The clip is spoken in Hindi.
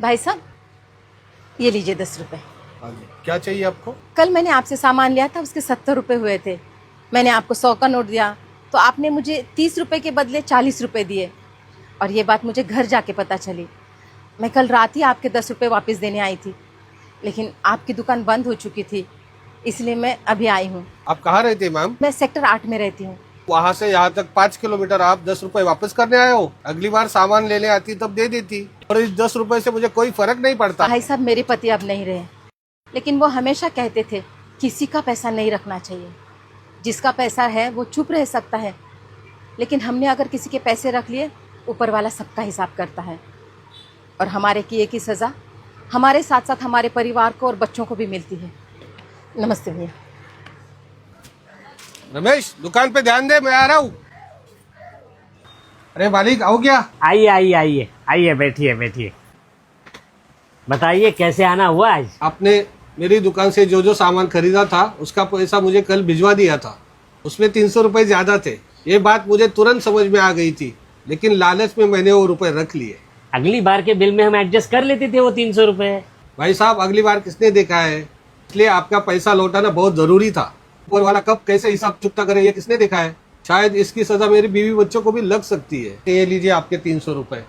भाई साहब, ये लीजिए 10 रुपए। हाँ जी, क्या चाहिए आपको? कल मैंने आपसे सामान लिया था, उसके 70 रुपए हुए थे। मैंने आपको 100 का नोट दिया तो आपने मुझे 30 रुपए के बदले 40 रुपए दिए। और ये बात मुझे घर जाके पता चली। मैं कल रात ही आपके 10 रुपए वापस देने आई थी, लेकिन आपकी दुकान बंद हो चुकी थी, इसलिए मैं अभी आई हूँ। आप कहाँ रहते हैं मैम? मैं सेक्टर 8 में रहती हूँ। वहाँ से यहाँ तक 5 किलोमीटर, आप 10 रुपए वापस करने आए हो? अगली बार सामान लेने आती तब दे देती। और इस 10 रुपए से मुझे कोई फर्क नहीं पड़ता। भाई साहब, मेरे पति अब नहीं रहे, लेकिन वो हमेशा कहते थे किसी का पैसा नहीं रखना चाहिए। जिसका पैसा है वो चुप रह सकता है, लेकिन हमने अगर किसी के पैसे रख लिए, ऊपर वाला सबका हिसाब करता है। और हमारे किए की सज़ा हमारे साथ साथ हमारे परिवार को और बच्चों को भी मिलती है। नमस्ते भैया। रमेश, दुकान पे ध्यान दे, मैं आ रहा हूँ। अरे मालिक, आओ क्या? आइए आइए आइए आइए, बैठिए बैठिए। बताइए कैसे आना हुआ आज? आपने मेरी दुकान से जो जो सामान खरीदा था उसका पैसा मुझे कल भिजवा दिया था। उसमें 300 रुपए ज्यादा थे। ये बात मुझे तुरंत समझ में आ गई थी, लेकिन लालच में मैंने वो रुपए रख लिए। अगली बार के बिल में हम एडजस्ट कर लेते थे वो 300 रुपए। भाई साहब, अगली बार किसने देखा है? इसलिए आपका पैसा लौटाना बहुत जरूरी था। ऊपर वाला कब कैसे हिसाब चुकता करे, ये किसने देखा है? शायद इसकी सजा मेरी बीवी बच्चों को भी लग सकती है। ये लीजिए आपके 300 रुपए।